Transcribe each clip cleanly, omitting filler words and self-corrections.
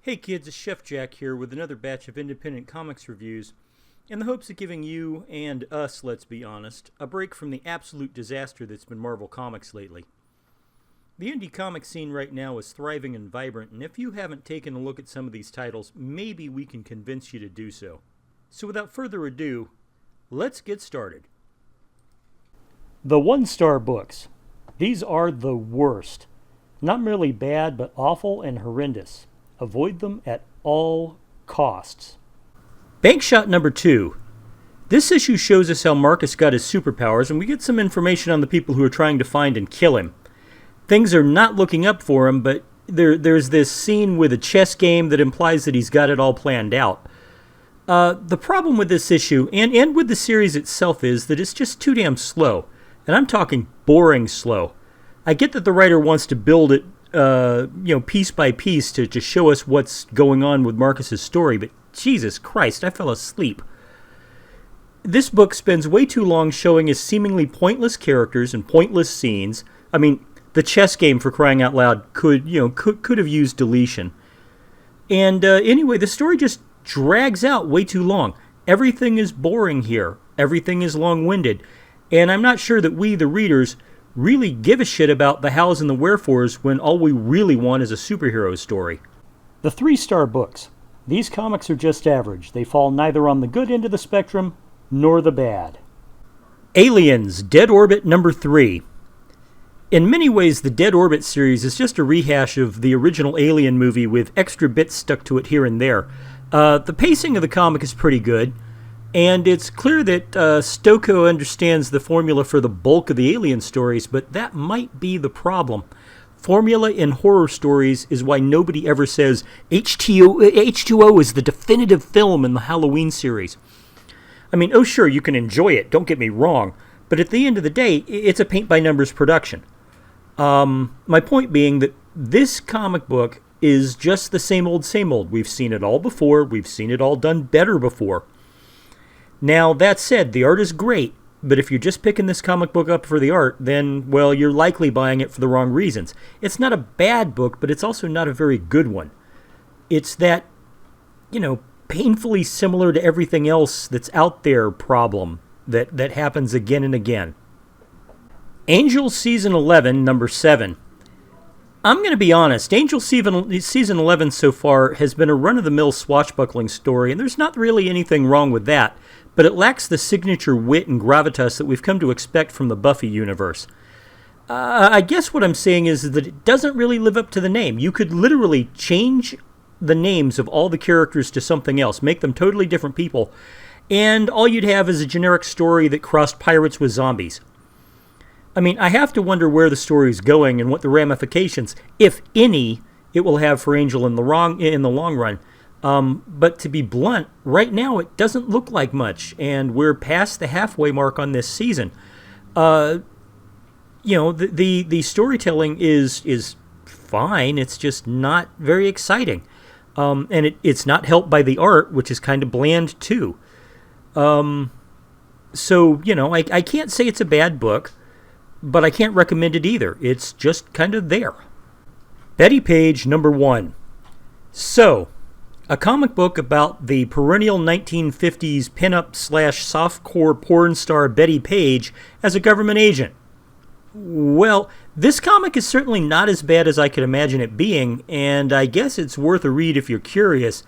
Hey kids, it's Chef Jack here with another batch of independent comics reviews in the hopes of giving you, and us, let's be honest, a break from the absolute disaster that's been Marvel Comics lately. The indie comic scene right now is thriving and vibrant, and if you haven't taken a look at some of these titles, maybe we can convince you to do so. So without further ado, let's get started. The one-star books. These are the worst. Not merely bad, but awful and horrendous. Avoid them at all costs. Bank Shot number 2. This issue shows us how Marcus got his superpowers, and we get some information on the people who are trying to find and kill him. Things are not looking up for him, but there's this scene with a chess game that implies that he's got it all planned out. The problem with this issue, and with the series itself, is that it's just too damn slow. And I'm talking boring slow. I get that the writer wants to build it piece by piece to show us what's going on with Marcus's story, but Jesus Christ, I fell asleep. This book spends way too long showing his seemingly pointless characters and pointless scenes. I mean, the chess game, for crying out loud, could have used deletion. And anyway, the story just drags out way too long. Everything is boring here. Everything is long-winded. And I'm not sure that we, the readers, really give a shit about the hows and the wherefores when all we really want is a superhero story. The 3-star books. These comics are just average. They fall neither on the good end of the spectrum nor the bad. Aliens, Dead Orbit number 3. In many ways, the Dead Orbit series is just a rehash of the original Alien movie with extra bits stuck to it here and there. The pacing of the comic is pretty good. And it's clear that Stocco understands the formula for the bulk of the Alien stories, but that might be the problem. Formula in horror stories is why nobody ever says H2O is the definitive film in the Halloween series. I mean, oh sure, you can enjoy it, don't get me wrong, but at the end of the day, it's a paint-by-numbers production. My point being that this comic book is just the same old. We've seen it all before, we've seen it all done better before. Now, that said, the art is great, but if you're just picking this comic book up for the art, then, well, you're likely buying it for the wrong reasons. It's not a bad book, but it's also not a very good one. It's that, painfully similar to everything else that's out there problem that happens again and again. Angel Season 11, number 7. I'm going to be honest, Angel Season 11 so far has been a run-of-the-mill swashbuckling story, and there's not really anything wrong with that, but it lacks the signature wit and gravitas that we've come to expect from the Buffy universe. I guess what I'm saying is that it doesn't really live up to the name. You could literally change the names of all the characters to something else, make them totally different people, and all you'd have is a generic story that crossed pirates with zombies. I mean, I have to wonder where the story is going and what the ramifications, if any, it will have for Angel in the long run. But to be blunt, right now it doesn't look like much, and we're past the halfway mark on this season. The storytelling is fine. It's just not very exciting, and it's not helped by the art, which is kind of bland too. I can't say it's a bad book, but I can't recommend it either. It's just kind of there. Betty Page, number 1. So, a comic book about the perennial 1950s pinup / softcore porn star Betty Page as a government agent. Well, this comic is certainly not as bad as I could imagine it being, and I guess it's worth a read if you're curious,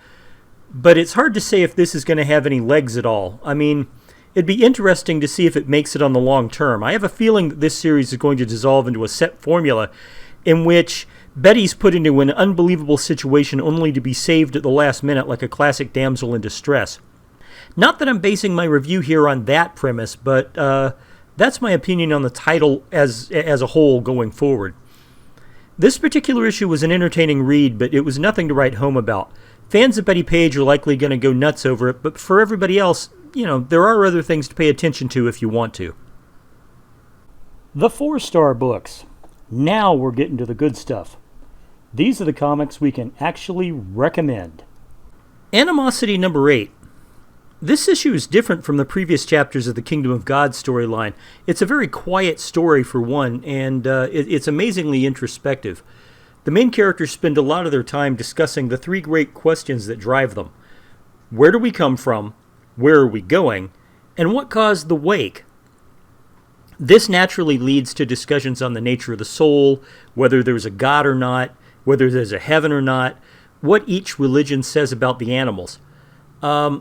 but it's hard to say if this is going to have any legs at all. I mean, it'd be interesting to see if it makes it on the long term. I have a feeling that this series is going to dissolve into a set formula in which Betty's put into an unbelievable situation only to be saved at the last minute like a classic damsel in distress. Not that I'm basing my review here on that premise, but that's my opinion on the title as a whole going forward. This particular issue was an entertaining read, but it was nothing to write home about. Fans of Betty Page are likely going to go nuts over it, but for everybody else, there are other things to pay attention to if you want to. The 4-star books. Now we're getting to the good stuff. These are the comics we can actually recommend. Animosity number 8. This issue is different from the previous chapters of the Kingdom of God storyline. It's a very quiet story for one, and it's amazingly introspective. The main characters spend a lot of their time discussing the three great questions that drive them. Where do we come from? Where are we going? And what caused the wake? This naturally leads to discussions on the nature of the soul, whether there's a God or not, whether there's a heaven or not, what each religion says about the animals.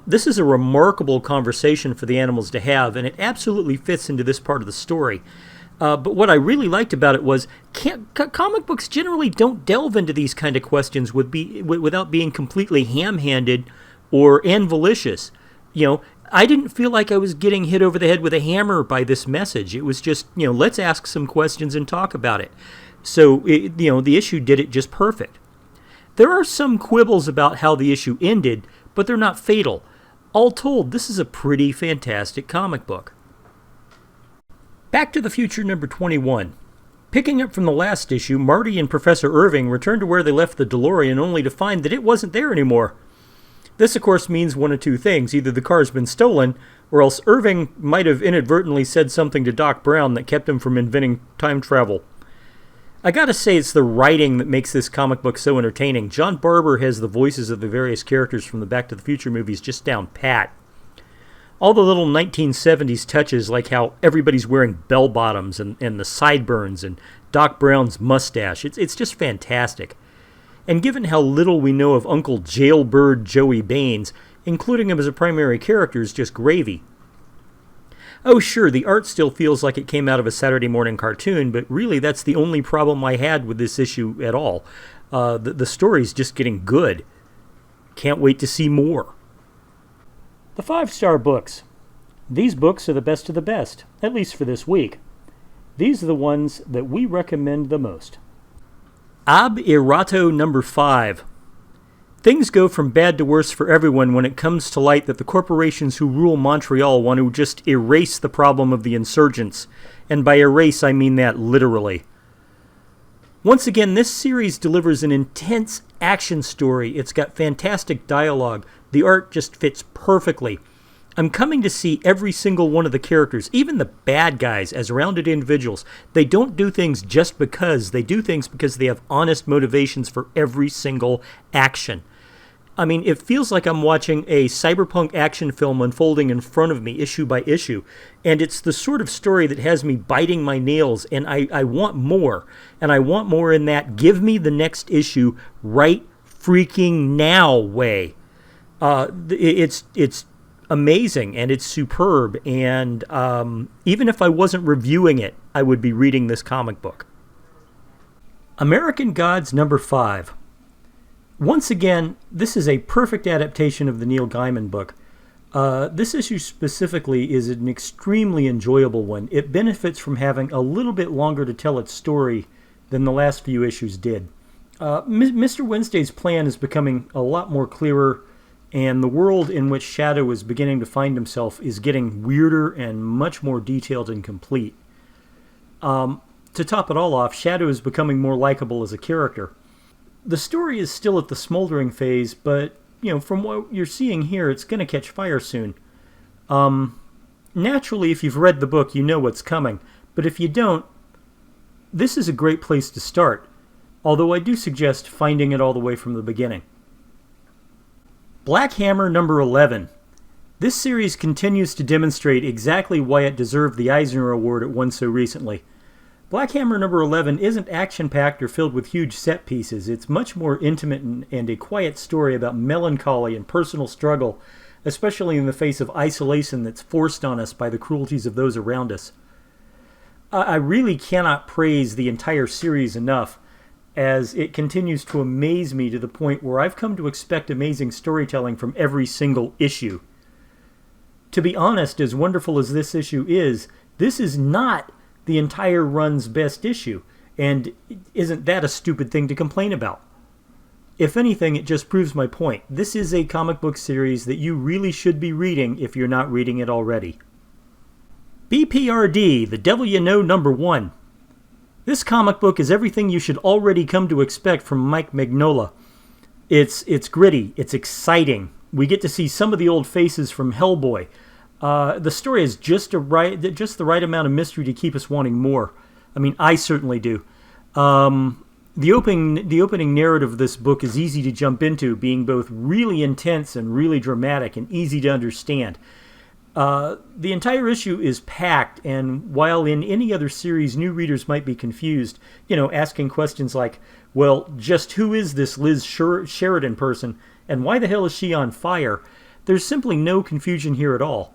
This is a remarkable conversation for the animals to have, and it absolutely fits into this part of the story. But what I really liked about it was comic books generally don't delve into these kind of questions without being completely ham-handed or malicious. I didn't feel like I was getting hit over the head with a hammer by this message. It was just, let's ask some questions and talk about it. So, the issue did it just perfect. There are some quibbles about how the issue ended, but they're not fatal. All told, this is a pretty fantastic comic book. Back to the Future number 21. Picking up from the last issue, Marty and Professor Irving return to where they left the DeLorean only to find that it wasn't there anymore. This, of course, means one of two things. Either the car's been stolen, or else Irving might have inadvertently said something to Doc Brown that kept him from inventing time travel. I gotta say, it's the writing that makes this comic book so entertaining. John Barber has the voices of the various characters from the Back to the Future movies just down pat. All the little 1970s touches, like how everybody's wearing bell-bottoms and the sideburns and Doc Brown's mustache, it's just fantastic. And given how little we know of Uncle Jailbird Joey Baines, including him as a primary character is just gravy. Oh sure, the art still feels like it came out of a Saturday morning cartoon, but really that's the only problem I had with this issue at all. The story's just getting good. Can't wait to see more. The 5-star books. These books are the best of the best, at least for this week. These are the ones that we recommend the most. Ab Irato number 5. Things go from bad to worse for everyone when it comes to light that the corporations who rule Montreal want to just erase the problem of the insurgents. And by erase, I mean that literally. Once again, this series delivers an intense action story. It's got fantastic dialogue. The art just fits perfectly. I'm coming to see every single one of the characters, even the bad guys, as rounded individuals. They don't do things just because. They do things because they have honest motivations for every single action. I mean, it feels like I'm watching a cyberpunk action film unfolding in front of me, issue by issue. And it's the sort of story that has me biting my nails, and I want more. And I want more in that give me the next issue right freaking now way. It's amazing, and it's superb, and even if I wasn't reviewing it, I would be reading this comic book. American Gods number 5. Once again, this is a perfect adaptation of the Neil Gaiman book. This issue specifically is an extremely enjoyable one. It benefits from having a little bit longer to tell its story than the last few issues did. Mr. Wednesday's plan is becoming a lot more clearer, and the world in which Shadow is beginning to find himself is getting weirder and much more detailed and complete. To top it all off, Shadow is becoming more likable as a character. The story is still at the smoldering phase, but from what you're seeing here, it's going to catch fire soon. Naturally, if you've read the book, you know what's coming, but if you don't, this is a great place to start, although I do suggest finding it all the way from the beginning. Black Hammer number 11. This series continues to demonstrate exactly why it deserved the Eisner Award it won so recently. Black Hammer number 11 isn't action-packed or filled with huge set pieces. It's much more intimate and a quiet story about melancholy and personal struggle, especially in the face of isolation that's forced on us by the cruelties of those around us. I really cannot praise the entire series enough, as it continues to amaze me to the point where I've come to expect amazing storytelling from every single issue. To be honest, as wonderful as this issue is, this is not the entire run's best issue, and isn't that a stupid thing to complain about? If anything, it just proves my point. This is a comic book series that you really should be reading if you're not reading it already. BPRD, The Devil You Know number 1. This comic book is everything you should already come to expect from Mike Mignola. It's gritty, it's exciting. We get to see some of the old faces from Hellboy. The story is just the right amount of mystery to keep us wanting more. I mean, I certainly do. The opening narrative of this book is easy to jump into, being both really intense and really dramatic and easy to understand. The entire issue is packed, and while in any other series new readers might be confused, asking questions like, well, just who is this Liz Sheridan person, and why the hell is she on fire? There's simply no confusion here at all.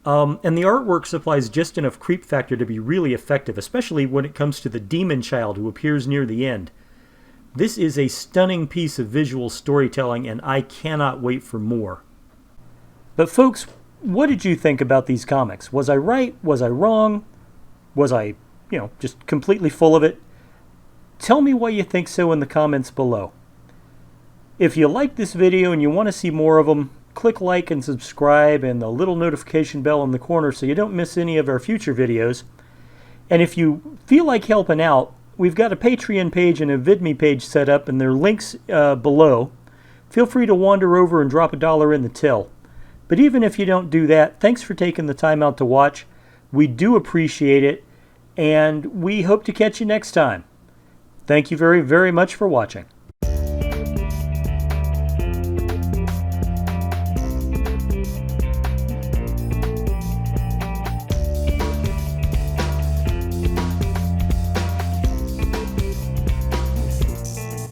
And the artwork supplies just enough creep factor to be really effective, especially when it comes to the demon child who appears near the end. This is a stunning piece of visual storytelling, and I cannot wait for more. But folks, what did you think about these comics? Was I right? Was I wrong? Was I, just completely full of it? Tell me why you think so in the comments below. If you like this video and you want to see more of them, click like and subscribe and the little notification bell in the corner so you don't miss any of our future videos. And if you feel like helping out, we've got a Patreon page and a VidMe page set up, and there are links below. Feel free to wander over and drop $1 in the till. But even if you don't do that, thanks for taking the time out to watch. We do appreciate it, and we hope to catch you next time. Thank you very, very much for watching.